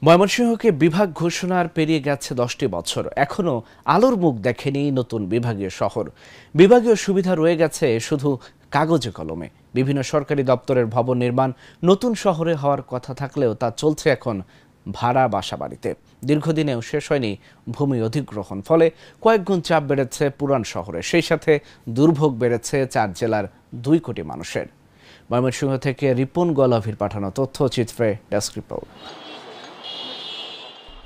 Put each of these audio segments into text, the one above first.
ময়মনসিংহকে বিভাগ ঘোষণার পেরিয়ে গেছে 10টি বছর, এখনো আলোর মুখ দেখেনি নতুন বিভাগীয় শহর। বিভাগীয় সুবিধা রয়ে গেছে শুধু কাগজে কলমে। বিভিন্ন সরকারি দপ্তরের ভবন নির্মাণ নতুন শহরে হওয়ার কথা থাকলেও তা চলছে এখন ভাড়া বাসাবাড়িতে। দীর্ঘদিনেও শেষ হয়নি ভূমি অধিগ্রহণ, ফলে কয়েক গুণ চাপ বেড়েছে পুরান শহরে। সেই সাথে দুর্ভোগ বেড়েছে 4 জেলার 2 কোটি মানুষের। ময়মনসিংহ থেকে রিপন গলাভির পাঠানো তথ্যচিত্রে ডেস্ক রিপোর্ট।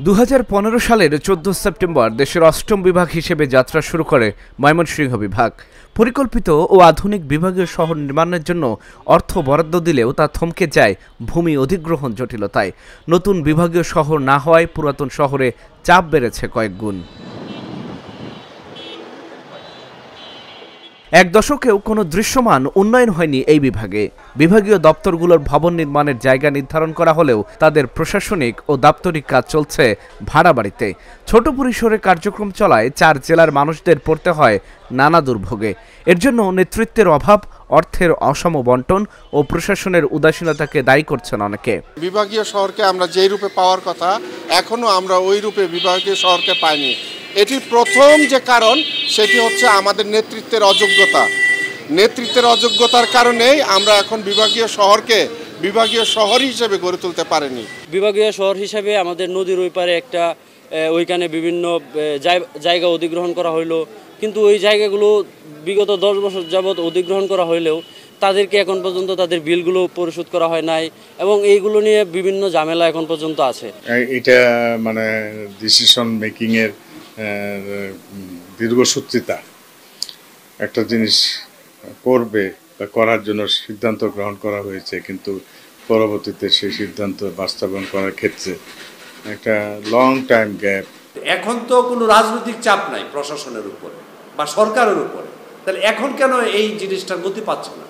2015 সালের 14 সেপ্টেম্বর দেশের 8ম বিভাগ হিসেবে যাত্রা শুরু করে ময়মনসিংহ বিভাগ। পরিকল্পিত ও আধুনিক বিভাগীয় শহর নির্মাণের জন্য অর্থ বরাদ্দ দিলেও তা থমকে যায় ভূমি অধিগ্রহণ জটিলতায়। নতুন বিভাগীয় শহর না হওয়ায় পুরাতন শহরে চাপ বেড়েছে কয়েক গুণ। এক দশকেও কোনো দৃশ্যমান উন্নয়ন হয়নি এই বিভাগে। বিভাগীয় দপ্তরগুলোর ভবন নির্মাণের জায়গা নির্ধারণ করা হলেও তাদের প্রশাসনিক ও দাপ্তরিক কাজ চলছে ভাড়া বাড়িতে। ছোট পরিসরে কার্যক্রম চলায় 4 জেলার মানুষদের পড়তে হয় নানা দুর্ভোগে। এর জন্য নেতৃত্বের অভাব, অর্থের অসম বন্টন ও প্রশাসনের উদাসীনতাকে দায়ী করছেন অনেকে। বিভাগীয় শহরকে আমরা যেই রূপে পাওয়ার কথা, এখনো আমরা ওই রূপে বিভাগীয় শহরকে পাইনি। এটির প্রথম যে কারণ সেটি হচ্ছে আমাদের নেতৃত্বের অযোগ্যতা। নেতৃত্বের অযোগ্যতার কারণেই আমরা এখন বিভাগীয় শহরকে বিভাগীয় শহর হিসেবে গড়ে তুলতে পারিনি। বিভাগীয় শহর হিসেবে আমাদের নদীর ওই পারে একটা ওইখানে বিভিন্ন জায়গা অধিগ্রহণ করা হইলো, কিন্তু ওই জায়গাগুলো বিগত 10 বছর যাবৎ অধিগ্রহণ করা হইলেও তাদেরকে এখন পর্যন্ত তাদের বিলগুলো পরিশোধ করা হয় নাই এবং এইগুলো নিয়ে বিভিন্ন ঝামেলা এখন পর্যন্ত আছে। এটা মানে ডিসিশন মেকিং এর দীর্ঘসূত্রিতা। একটা জিনিস করবে বা করার জন্য সিদ্ধান্ত গ্রহণ করা হয়েছে, কিন্তু পরবর্তীতে সেই সিদ্ধান্ত বাস্তবায়ন করার ক্ষেত্রে একটা লং টাইম গ্যাপ। এখন তো কোনো রাজনৈতিক চাপ নাই প্রশাসনের উপরে বা সরকারের উপরে, তাহলে এখন কেন এই জিনিসটা গতি পাচ্ছে না?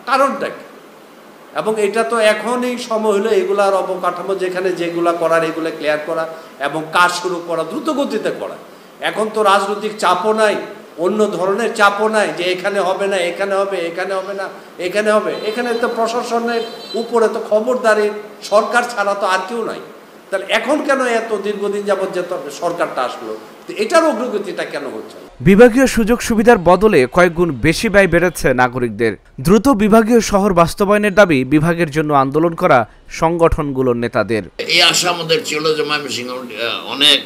কারণটা কি? এবং এটা তো এখনই সময় হলো এগুলার অবকাঠামো যেখানে যেগুলা করার এগুলো ক্লিয়ার করা এবং কাজ শুরু করা, দ্রুত গতিতে করা। এখন তো রাজনৈতিক চাপও নাই, অন্য ধরনের চাপও নাই যে এখানে হবে না, এখানে হবে, এখানে হবে না, এখানে হবে। এখানে তো প্রশাসনের উপরে তো খবরদারি সরকার ছাড়া তো আর কেউ নাই। তাহলে এখন কেন এত দীর্ঘদিন যাবত যে সরকারটা আসলো, এটার অগ্রগতিটা কেন হচ্ছে? বিভাগীয় সুযোগ সুবিধার বদলে কয়েক গুণ বেশি ব্যয় বেড়েছে নাগরিকদের। দ্রুত বিভাগীয় শহর বাস্তবায়নের দাবি বিভাগের জন্য আন্দোলন করা সংগঠনগুলোর নেতাদের। এই আশা আমাদের ছিল যে ময়মনসিংহ অনেক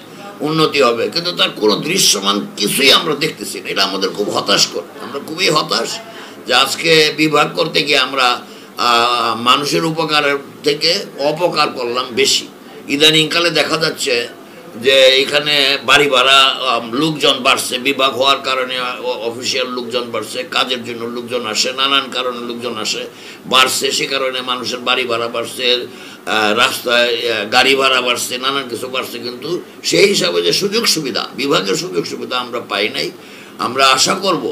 উন্নতি হবে, কিন্তু তার কোনো দৃশ্যমান কিছুই আমরা দেখতেছি না। এটা আমাদের খুব হতাশ করে। আমরা খুবই হতাশ যে আজকে বিভাগ করতে গিয়ে আমরা মানুষের উপকারের থেকে অপকার করলাম বেশি। ইদানিংকালে দেখা যাচ্ছে যে এখানে বাড়ি ভাড়া লোকজন বাড়ছে, বিভাগ হওয়ার কারণে অফিসিয়াল লোকজন বাড়ছে, কাজের জন্য লোকজন আসে, নানান কারণে লোকজন আসে বাড়ছে, সে কারণে মানুষের বাড়ি ভাড়া বাড়ছে, রাস্তায় গাড়ি ভাড়া বাড়ছে, নানান কিছু বাড়ছে, কিন্তু সেই হিসাবে যে সুযোগ সুবিধা, বিভাগের সুযোগ সুবিধা আমরা পাই নাই। আমরা আশা করব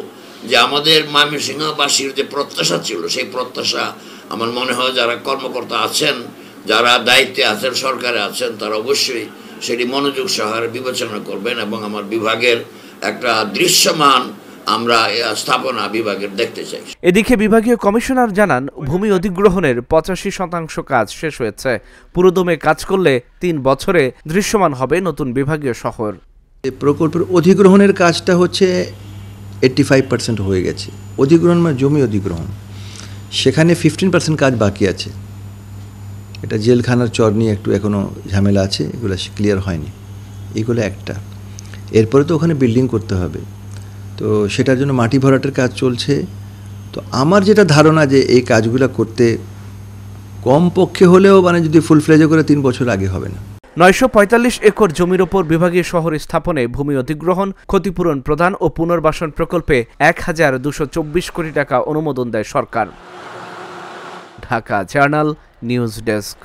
যে আমাদের ময়মনসিংহবাসীর যে প্রত্যাশা ছিল, সেই প্রত্যাশা আমার মনে হয় যারা কর্মকর্তা আছেন, যারা দায়িত্বে আছেন, সরকারে আছেন, তারা অবশ্যই সেটি মনোযোগ সহকারে বিবেচনা করবেন এবং আমার বিভাগের একটা দৃশ্যমান আমরা স্থাপনা বিভাগের দেখতে চাই। এদিকে বিভাগীয় কমিশনার জানান, ভূমি অধিগ্রহণের 85% কাজ শেষ হয়েছে। পুরোদমে কাজ করলে 3 বছরে দৃশ্যমান হবে নতুন বিভাগীয় শহর। প্রকল্পের অধিগ্রহণের কাজটা হচ্ছে 85% হয়ে গেছে। অধিগ্রহণ মানে জমি অধিগ্রহণ, সেখানে 15% কাজ বাকি আছে। এটা জেলখানার চর নিয়ে একটু এখনও ঝামেলা আছে, এগুলো ক্লিয়ার হয়নি। এগুলো একটা। এরপরে তো ওখানে বিল্ডিং করতে হবে, তো সেটার জন্য মাটি ভরাটের কাজ চলছে। তো আমার যেটা ধারণা যে এই কাজগুলো করতে কমপক্ষে হলেও মানে যদি ফুল ফ্লেজে করে 3 বছর আগে হবে না। 945 একর জমির ওপর বিভাগীয় শহর স্থাপনে ভূমি অধিগ্রহণ, ক্ষতিপূরণ প্রদান ও পুনর্বাসন প্রকল্পে 1224 কোটি টাকা অনুমোদন দেয় সরকার। Dhaka journal news desk.